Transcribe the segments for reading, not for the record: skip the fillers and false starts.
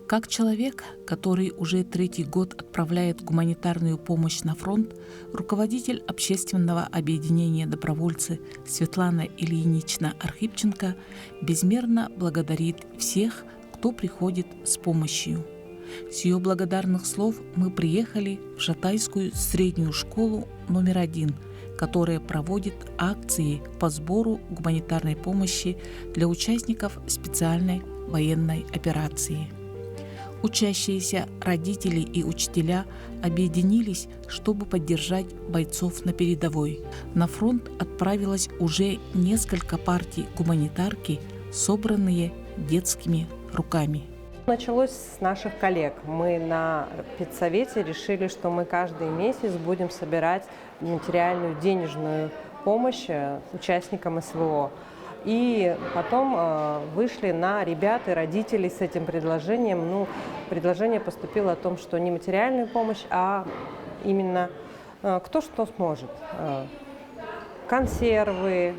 Как человек, который уже третий год отправляет гуманитарную помощь на фронт, руководитель общественного объединения «Добровольцы» Светлана Ильинична Архипченко безмерно благодарит всех, кто приходит с помощью. С ее благодарных слов мы приехали в Жатайскую среднюю школу номер 1, которая проводит акции по сбору гуманитарной помощи для участников специальной военной операции. Учащиеся родители и учителя объединились, чтобы поддержать бойцов на передовой. На фронт отправилось уже несколько партий гуманитарки, собранные детскими руками. Началось с наших коллег. Мы на педсовете решили, что мы каждый месяц будем собирать материальную денежную помощь участникам СВО. И потом вышли на ребят и родителей с этим предложением. Предложение поступило о том, что не материальную помощь, а именно кто что сможет. Консервы,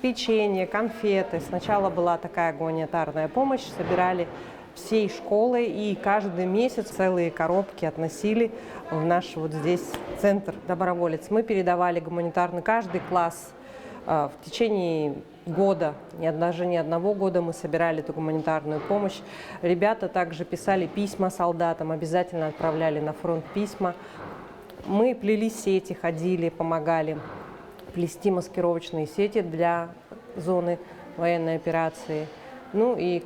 печенье, конфеты. Сначала была такая гуманитарная помощь, собирали всей школой, и каждый месяц целые коробки относили в наш вот здесь центр «Доброволец». Мы передавали гуманитарный каждый класс в течение года, даже не одного года мы собирали эту гуманитарную помощь. Ребята также писали письма солдатам, обязательно отправляли на фронт письма. Мы плели сети, ходили, помогали плести маскировочные сети для зоны военной операции. И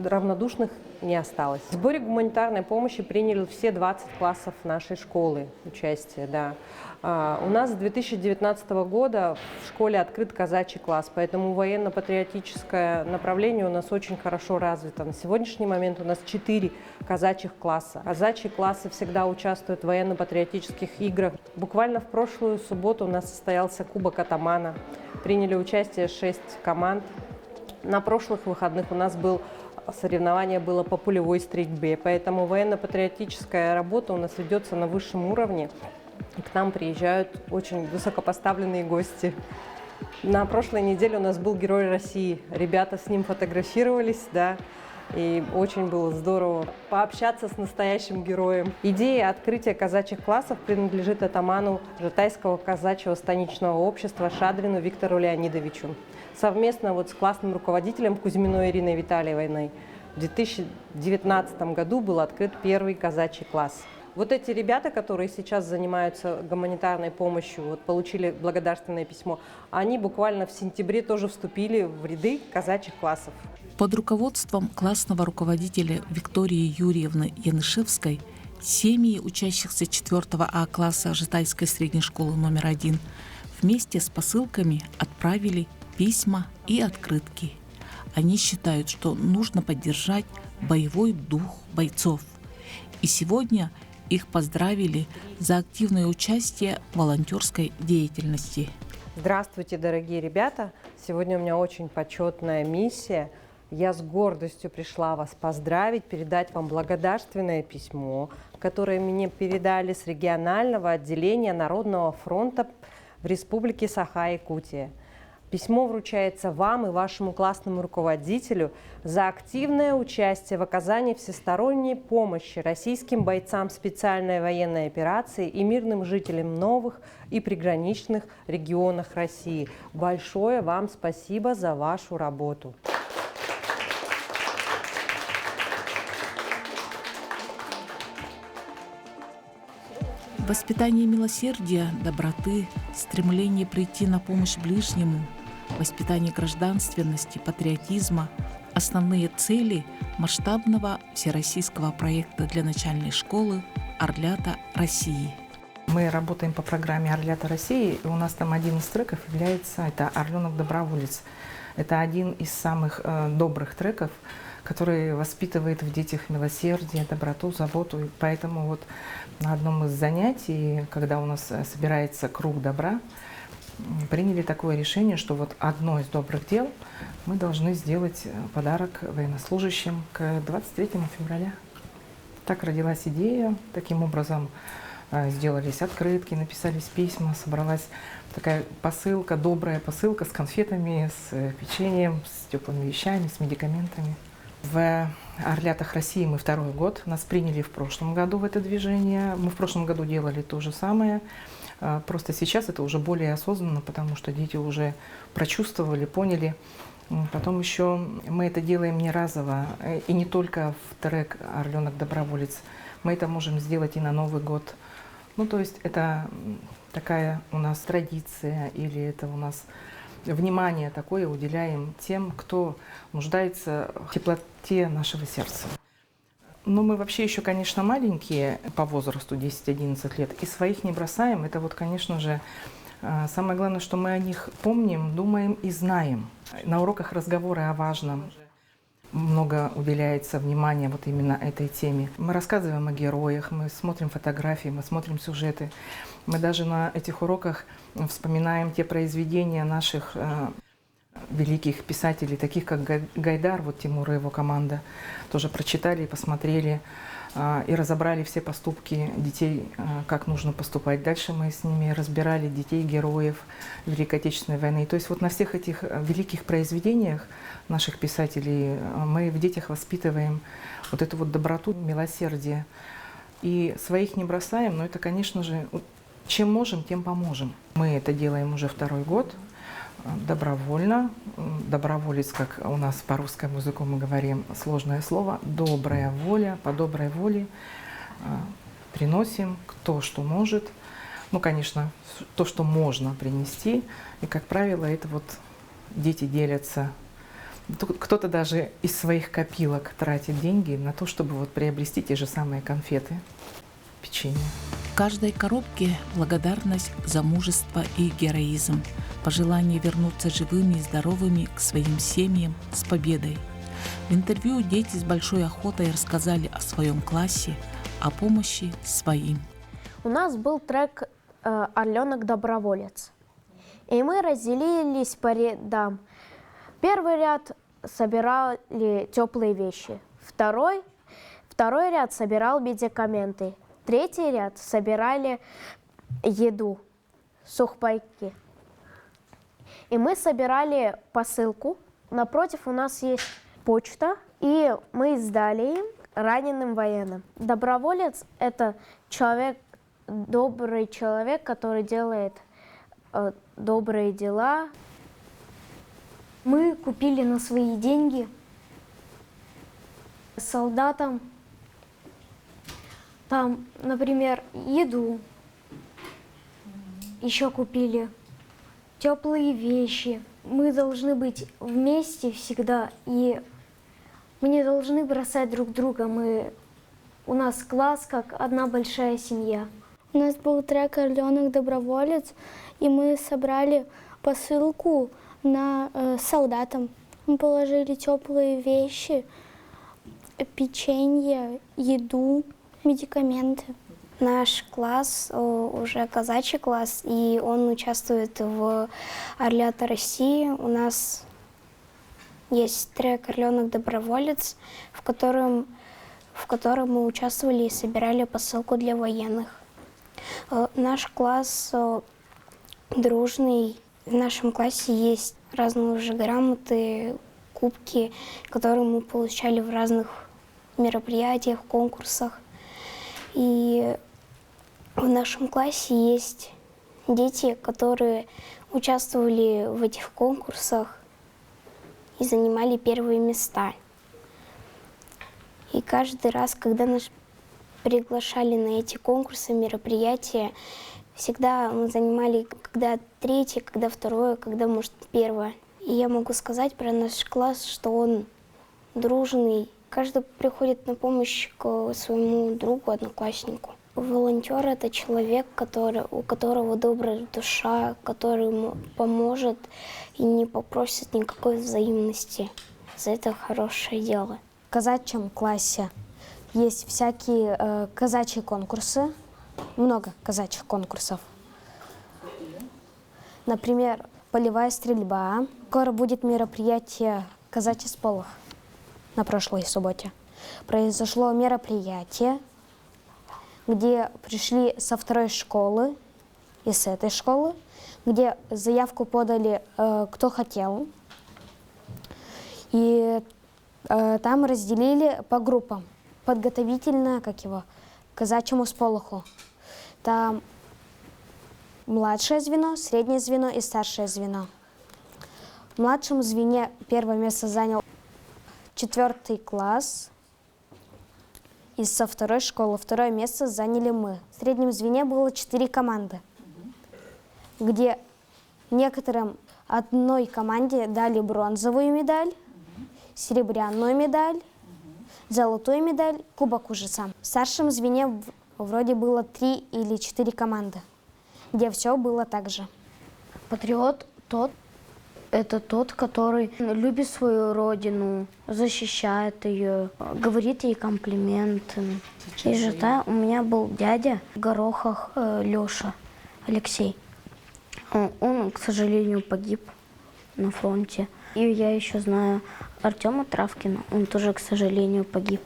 равнодушных не осталось. В сборе гуманитарной помощи приняли все 20 классов нашей школы участие. Да. У нас с 2019 года в школе открыт казачий класс, поэтому военно-патриотическое направление у нас очень хорошо развито. На сегодняшний момент у нас 4 казачьих класса. Казачьи классы всегда участвуют в военно-патриотических играх. Буквально в прошлую субботу у нас состоялся Кубок Атамана. Приняли участие 6 команд. На прошлых выходных у нас соревнование было по пулевой стрельбе, поэтому военно-патриотическая работа у нас ведется на высшем уровне. И к нам приезжают очень высокопоставленные гости. На прошлой неделе у нас был Герой России. Ребята с ним фотографировались, да, и очень было здорово пообщаться с настоящим героем. Идея открытия казачьих классов принадлежит атаману Жатайского казачьего станичного общества Шадрину Виктору Леонидовичу. Совместно с классным руководителем Кузьминой Ириной Витальевной в 2019 году был открыт первый казачий класс. Вот эти ребята, которые сейчас занимаются гуманитарной помощью, получили благодарственное письмо, они буквально в сентябре тоже вступили в ряды казачьих классов. Под руководством классного руководителя Виктории Юрьевны Янышевской семьи учащихся 4 А класса Жатайской средней школы номер 1 вместе с посылками отправили письма и открытки. Они считают, что нужно поддержать боевой дух бойцов. И сегодня их поздравили за активное участие в волонтерской деятельности. Здравствуйте, дорогие ребята! Сегодня у меня очень почетная миссия. Я с гордостью пришла вас поздравить, передать вам благодарственное письмо, которое мне передали с регионального отделения Народного фронта в Республике Саха-Якутия. Письмо вручается вам и вашему классному руководителю за активное участие в оказании всесторонней помощи российским бойцам специальной военной операции и мирным жителям новых и приграничных регионах России. Большое вам спасибо за вашу работу. Воспитание милосердия, доброты, стремление прийти на помощь ближнему, воспитание гражданственности, патриотизма – основные цели масштабного всероссийского проекта для начальной школы «Орлята России». Мы работаем по программе «Орлята России», и у нас там один из треков является это «Орленок Доброволец». Это один из самых добрых треков, который воспитывает в детях милосердие, доброту, заботу. И поэтому на одном из занятий, когда у нас собирается круг добра, приняли такое решение, что одно из добрых дел мы должны сделать подарок военнослужащим к 23 февраля. Так родилась идея, таким образом сделались открытки, написались письма, собралась такая посылка, добрая посылка с конфетами, с печеньем, с теплыми вещами, с медикаментами. В Орлятах России мы второй год. Нас приняли в прошлом году в это движение. Мы в прошлом году делали то же самое. Просто сейчас это уже более осознанно, потому что дети уже прочувствовали, поняли. Потом еще мы это делаем не разово, и не только в трек «Орленок-доброволец». Мы это можем сделать и на Новый год. Ну, то есть это такая у нас традиция, или это у нас внимание такое уделяем тем, кто нуждается в теплоте нашего сердца. Но мы вообще еще, конечно, маленькие по возрасту, 10-11 лет, и своих не бросаем. Это вот, конечно же, самое главное, что мы о них помним, думаем и знаем. На уроках разговоры о важном. Много уделяется внимания вот именно этой теме. Мы рассказываем о героях, мы смотрим фотографии, мы смотрим сюжеты. Мы даже на этих уроках вспоминаем те произведения наших великих писателей, таких как Гайдар, вот Тимур и его команда, тоже прочитали и посмотрели, и разобрали все поступки детей, как нужно поступать. Дальше мы с ними разбирали детей-героев Великой Отечественной войны. То есть вот на всех этих великих произведениях наших писателей мы в детях воспитываем вот эту вот доброту, милосердие. И своих не бросаем, но это, конечно же, чем можем, тем поможем. Мы это делаем уже второй год. Добровольно. Доброволец, как у нас по русскому языку мы говорим, сложное слово. Добрая воля, по доброй воле приносим кто что может. Ну, конечно, то, что можно принести. И, как правило, это вот дети делятся. Кто-то даже из своих копилок тратит деньги на то, чтобы вот приобрести те же самые конфеты, печенье. В каждой коробке благодарность за мужество и героизм, пожелание вернуться живыми и здоровыми к своим семьям с победой. В интервью дети с большой охотой рассказали о своем классе, о помощи своим. У нас был трек «Орленок-доброволец». И мы разделились по рядам. Первый ряд собирали теплые вещи. Второй ряд собирал медикаменты. Третий ряд собирали еду, сухпайки. И мы собирали посылку. Напротив у нас есть почта, и мы сдали им раненым военным. Доброволец – это человек, добрый человек, который делает добрые дела. Мы купили на свои деньги солдатам, там, например, еду, еще купили теплые вещи. Мы должны быть вместе всегда, и мы не должны бросать друг друга. У нас класс как одна большая семья. У нас был трек «Орленок-доброволец», и мы собрали посылку солдатам. Мы положили теплые вещи, печенье, еду, медикаменты. Наш класс уже казачий класс, и он участвует в «Орлята России». У нас есть трек «Орленок-доброволец», в котором мы участвовали и собирали посылку для военных. Наш класс дружный. В нашем классе есть разные уже грамоты, кубки, которые мы получали в разных мероприятиях, конкурсах. И в нашем классе есть дети, которые участвовали в этих конкурсах и занимали первые места. И каждый раз, когда нас приглашали на эти конкурсы, мероприятия, всегда мы занимали когда третье, когда второе, когда, может, первое. И я могу сказать про наш класс, что он дружный. Каждый приходит на помощь к своему другу, однокласснику. Волонтер – это человек, у которого добрая душа, который ему поможет и не попросит никакой взаимности. За это хорошее дело. В казачьем классе есть всякие казачьи конкурсы, много казачьих конкурсов. Например, полевая стрельба. Скоро будет мероприятие «Казачий сполох» на прошлой субботе. Произошло мероприятие, где пришли со второй школы и с этой школы, где заявку подали кто хотел. И Там разделили по группам. Подготовительное, как его, к казачьему сполоху. Там младшее звено, среднее звено и старшее звено. В младшем звене первое место занял 4 класс. И со второй школы второе место заняли мы. В среднем звене было 4 команды, где некоторым одной команде дали бронзовую медаль, серебряную медаль, золотую медаль, кубок уже сам. В старшем звене вроде было 3 или 4 команды, где все было так же. Патриот это тот, который любит свою родину, защищает ее, говорит ей комплименты. И жета у меня был дядя в Горохах Леша Алексей. Он, к сожалению, погиб на фронте. И я еще знаю Артема Травкина, он тоже, к сожалению, погиб.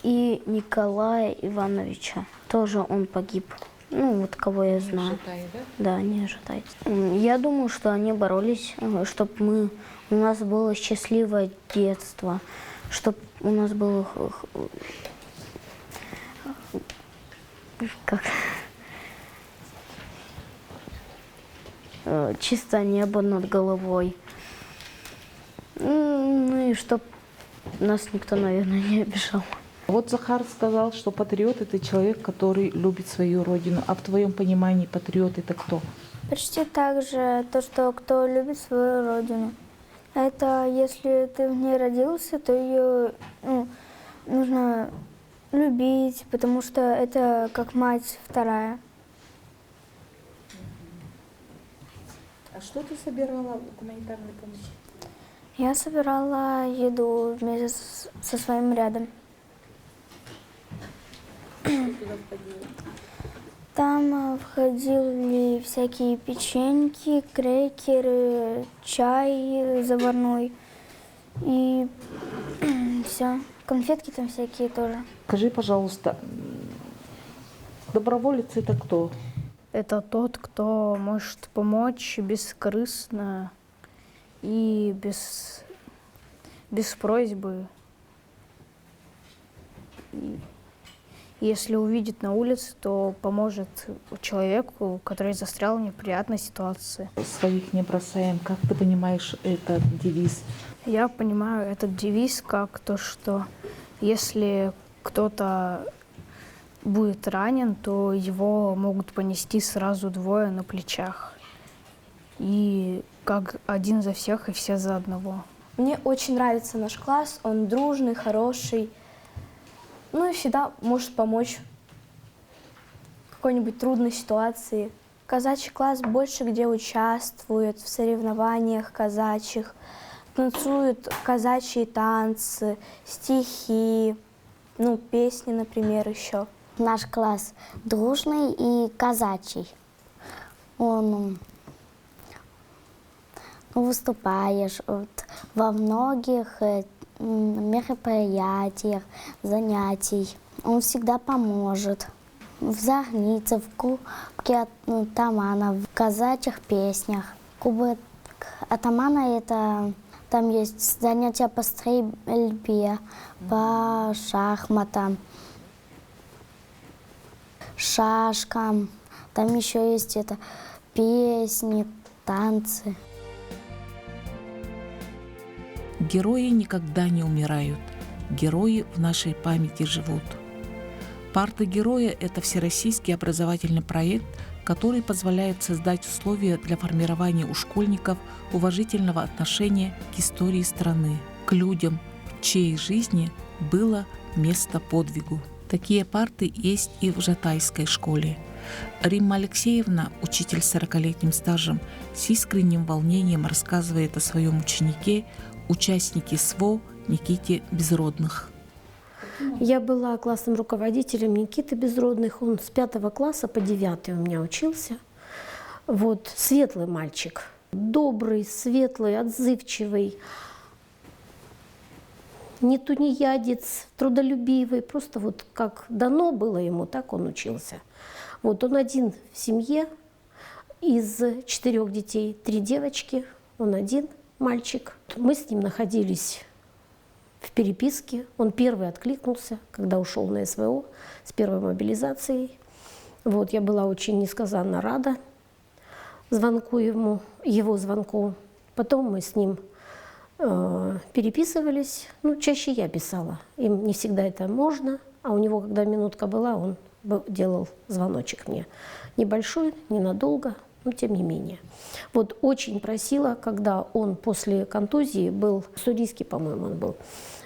И Николая Ивановича, тоже он погиб. Ну, вот кого я знаю. Житай, да? Да, не ожидайте. Я думаю, что они боролись, чтобы у нас было счастливое детство, чтобы у нас было чистое небо над головой. Ну и чтобы нас никто, наверное, не обижал. Вот Захар сказал, что патриот — это человек, который любит свою родину. А в твоем понимании патриот — это кто? Почти так же то, что кто любит свою родину. Это если ты в ней родился, то ее нужно любить, потому что это как мать вторая. А что ты собирала в гуманитарной помощи? Я собирала еду вместе со своим рядом. Там входили всякие печеньки, крекеры, чай заварной и все. Конфетки там всякие тоже. Скажи, пожалуйста, доброволец — это кто? Это тот, кто может помочь бескорыстно и без просьбы. И если увидит на улице, то поможет человеку, который застрял в неприятной ситуации. Своих не бросаем. Как ты понимаешь этот девиз? Я понимаю этот девиз как то, что если кто-то будет ранен, то его могут понести сразу двое на плечах. И как один за всех и все за одного. Мне очень нравится наш класс, он дружный, хороший. Ну и всегда может помочь в какой-нибудь трудной ситуации. Казачий класс больше где участвует в соревнованиях казачьих, танцуют казачьи танцы, стихи, песни, например, еще. Наш класс дружный и казачий. Он выступаешь во многих мероприятиях, занятий. Он всегда поможет. В Загнице, в Кубке атамана, в казачьих песнях. Кубок атамана — это там есть занятия по стрельбе, по шахматам, шашкам. Там еще есть песни, танцы. Герои никогда не умирают. Герои в нашей памяти живут. Парты героя — это всероссийский образовательный проект, который позволяет создать условия для формирования у школьников уважительного отношения к истории страны, к людям, в чьей жизни было место подвигу. Такие парты есть и в Жатайской школе. Римма Алексеевна, учитель с 40-летним стажем, с искренним волнением рассказывает о своем ученике, участнике СВО Никите Безродных. Я была классным руководителем Никиты Безродных. Он с 5 класса по 9 у меня учился. Светлый мальчик. Добрый, светлый, отзывчивый. Не тунеядец, трудолюбивый. Просто как дано было ему, так он учился. Он один в семье. Из 4 детей 3 девочки. Он один мальчик. Мы с ним находились в переписке. Он первый откликнулся, когда ушел на СВО с первой мобилизацией. Вот, я была очень несказанно рада звонку ему, его звонку. Потом мы с ним переписывались. Ну, чаще я писала. Им не всегда это можно, а у него, когда минутка была, он делал звоночек мне. Небольшой, ненадолго, но тем не менее. Вот очень просила, когда он после контузии был, Уссурийский, по-моему, он был.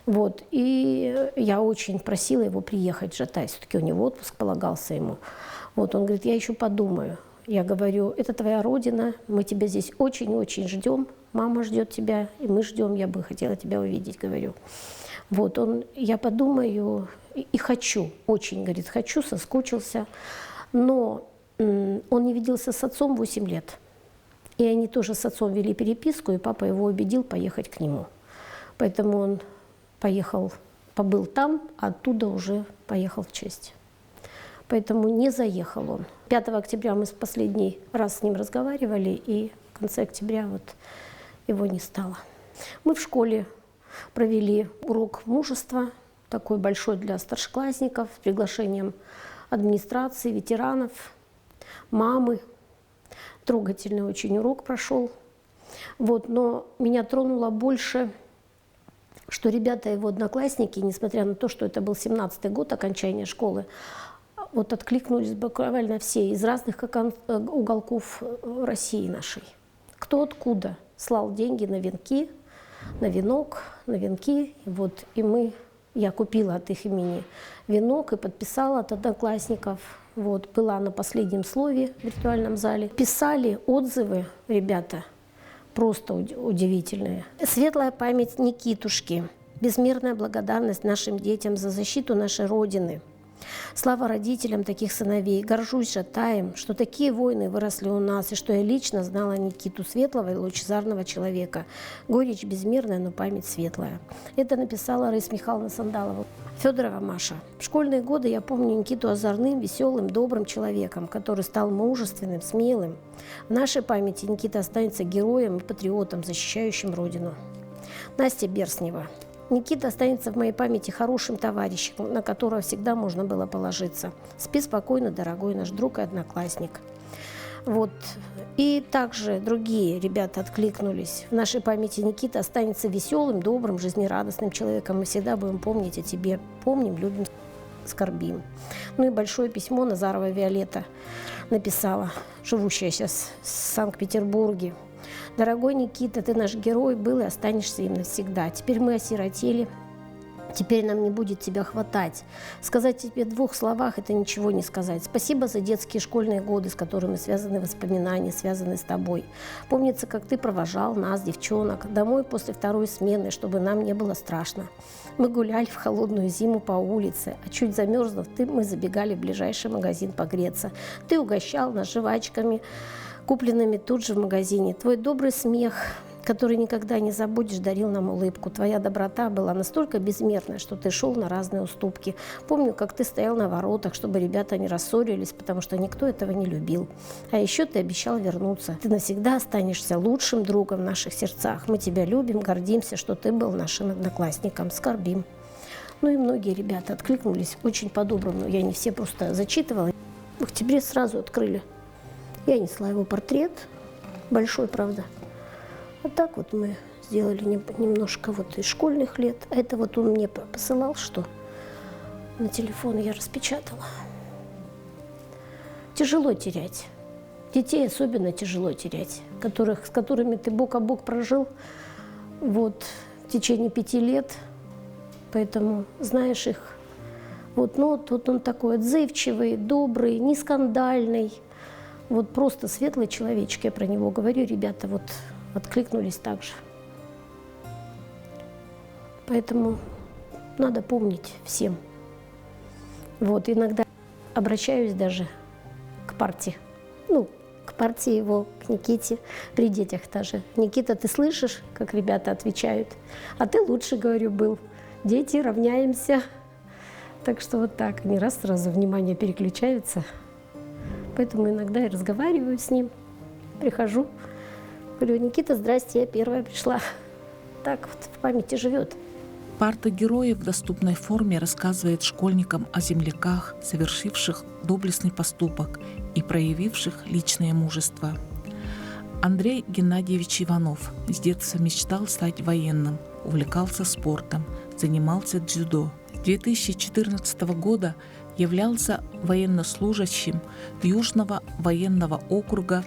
Вот, и я очень просила его приехать в Жатай, все-таки у него отпуск полагался ему. Вот, он говорит, я еще подумаю. Я говорю, это твоя родина, мы тебя здесь очень-очень ждем, мама ждет тебя, и мы ждем, я бы хотела тебя увидеть, говорю. Вот, я подумаю и хочу, очень, говорит, хочу, соскучился, но он не виделся с отцом 8 лет. И они тоже с отцом вели переписку, и папа его убедил поехать к нему. Поэтому он поехал, побыл там, а оттуда уже поехал в часть. Поэтому не заехал он. 5 октября мы в последний раз с ним разговаривали, и в конце октября вот его не стало. Мы в школе провели урок мужества, такой большой для старшеклассников, с приглашением администрации, ветеранов, мамы. Трогательный очень урок прошел. Вот, но меня тронуло больше, что ребята, его одноклассники, несмотря на то, что это был 17-й год окончания школы, вот откликнулись буквально все из разных уголков России нашей. Кто откуда слал деньги на венки, на венок, на венки. Вот, и я купила от их имени венок и подписала от одноклассников. Вот, была на последнем слове в виртуальном зале. Писали отзывы, ребята, просто удивительные. Светлая память Никитушки, безмерная благодарность нашим детям за защиту нашей Родины. Слава родителям таких сыновей. Горжусь Жатаем, что такие воины выросли у нас, и что я лично знала Никиту, светлого и лучезарного человека. Горечь безмерная, но память светлая. Это написала Раиса Михайловна Сандалова. Федорова Маша. В школьные годы я помню Никиту озорным, веселым, добрым человеком, который стал мужественным, смелым. В нашей памяти Никита останется героем и патриотом, защищающим Родину. Настя Берснева. Никита останется в моей памяти хорошим товарищем, на которого всегда можно было положиться. Спи спокойно, дорогой наш друг и одноклассник. Вот. И также другие ребята откликнулись. В нашей памяти Никита останется веселым, добрым, жизнерадостным человеком. Мы всегда будем помнить о тебе. Помним, любим, скорбим. Ну и большое письмо Назарова Виолетта написала, живущая сейчас в Санкт-Петербурге. Дорогой Никита, ты наш герой, был и останешься им навсегда. Теперь мы осиротели, теперь нам не будет тебя хватать. Сказать тебе в 2 словах – это ничего не сказать. Спасибо за детские школьные годы, с которыми связаны воспоминания, связаны с тобой. Помнится, как ты провожал нас, девчонок, домой после 2-й смены, чтобы нам не было страшно. Мы гуляли в холодную зиму по улице, а чуть замерзнув, мы забегали в ближайший магазин погреться. Ты угощал нас жвачками, купленными тут же в магазине. Твой добрый смех, который никогда не забудешь, дарил нам улыбку. Твоя доброта была настолько безмерная, что ты шел на разные уступки. Помню, как ты стоял на воротах, чтобы ребята не рассорились, потому что никто этого не любил. А еще ты обещал вернуться. Ты навсегда останешься лучшим другом в наших сердцах. Мы тебя любим, гордимся, что ты был нашим одноклассником. Скорбим. Ну и многие ребята откликнулись очень по-доброму. Я не все просто зачитывала. В октябре сразу открыли. Я несла его портрет, большой, правда. Вот так вот мы сделали немножко вот из школьных лет. А это вот он мне посылал, что на телефон я распечатала. Тяжело терять. Детей особенно тяжело терять, с которыми ты бок о бок прожил вот, в течение 5 лет. Поэтому знаешь их. Вот, ну, вот он такой отзывчивый, добрый, не скандальный. Вот просто светлый человечек, я про него говорю, ребята вот откликнулись так же. Поэтому надо помнить всем. Вот, иногда обращаюсь даже к партии, к партии его, к Никите, при детях даже. Никита, ты слышишь, как ребята отвечают? А ты лучше, говорю, был. Дети, равняемся. Так что вот так, они раз сразу внимание переключаются. Поэтому иногда я разговариваю с ним, прихожу, говорю, Никита, здрасте, я первая пришла. Так вот в памяти живет. Парта героев в доступной форме рассказывает школьникам о земляках, совершивших доблестный поступок и проявивших личное мужество. Андрей Геннадьевич Иванов с детства мечтал стать военным, увлекался спортом, занимался дзюдо. С 2014 года являлся военнослужащим Южного военного округа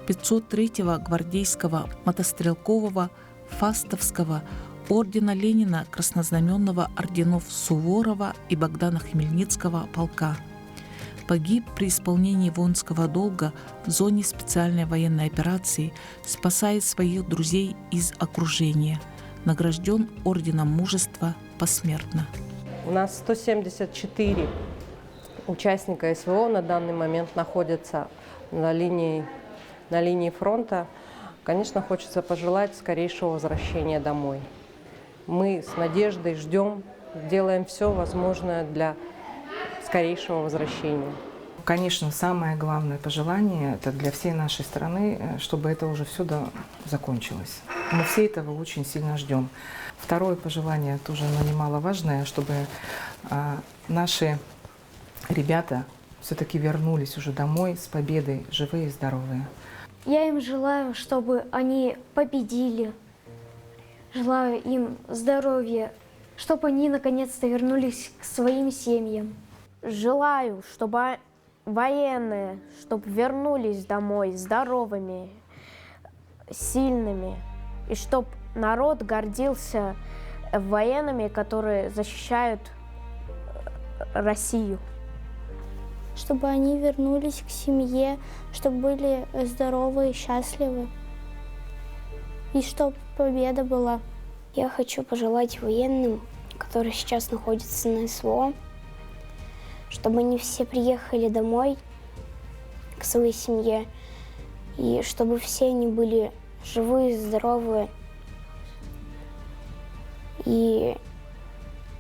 503-го гвардейского мотострелкового Фастовского ордена Ленина краснознаменного орденов Суворова и Богдана Хмельницкого полка. Погиб при исполнении воинского долга в зоне специальной военной операции, спасая своих друзей из окружения. Награжден орденом мужества посмертно. У нас 174 участника СВО на данный момент находятся на линии фронта. Конечно, хочется пожелать скорейшего возвращения домой. Мы с надеждой ждем, делаем все возможное для скорейшего возвращения. Конечно, самое главное пожелание это для всей нашей страны, чтобы это уже все закончилось. Мы все этого очень сильно ждем. Второе пожелание тоже немаловажное, чтобы наши ребята все-таки вернулись уже домой с победой, живые и здоровые. Я им желаю, чтобы они победили. Желаю им здоровья, чтобы они наконец-то вернулись к своим семьям. Желаю, чтобы военные, чтобы вернулись домой здоровыми, сильными, и чтобы народ гордился военными, которые защищают Россию. Чтобы они вернулись к семье, чтобы были здоровы и счастливы. И чтобы победа была. Я хочу пожелать военным, которые сейчас находятся на СВО, чтобы они все приехали домой к своей семье, и чтобы все они были живые, здоровые, и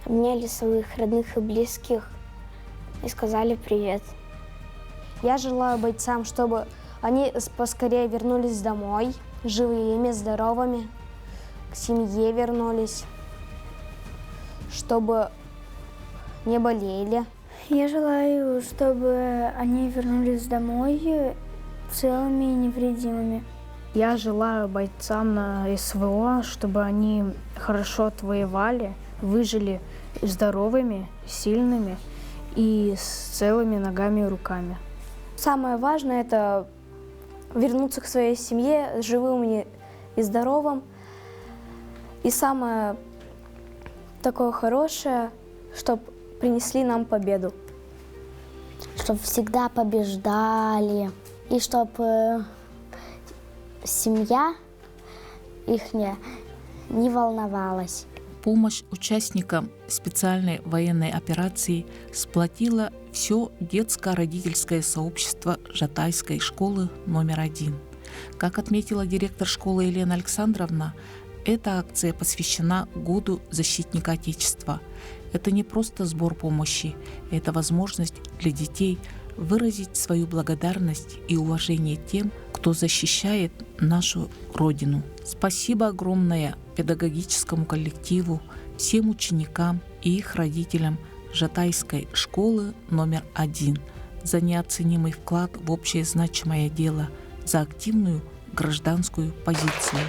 обняли своих родных и близких и сказали привет. Я желаю бойцам, чтобы они поскорее вернулись домой, живыми, здоровыми, к семье вернулись, чтобы не болели. Я желаю, чтобы они вернулись домой целыми и невредимыми. Я желаю бойцам на СВО, чтобы они хорошо отвоевали, выжили здоровыми, сильными и с целыми ногами и руками. Самое важное – это вернуться к своей семье живым и здоровым. И самое такое хорошее, чтобы принесли нам победу. Чтобы всегда побеждали, и чтобы семья их не волновалась. Помощь участникам специальной военной операции сплотила все детско-родительское сообщество Жатайской школы номер 1. Как отметила директор школы Елена Александровна, эта акция посвящена Году защитника Отечества. Это не просто сбор помощи, это возможность для детей выразить свою благодарность и уважение тем, кто защищает нашу Родину. Спасибо огромное педагогическому коллективу, всем ученикам и их родителям Жатайской школы номер 1 за неоценимый вклад в общее значимое дело, за активную гражданскую позицию.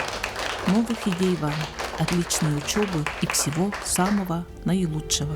Новых идей вам, отличной учебы и всего самого наилучшего.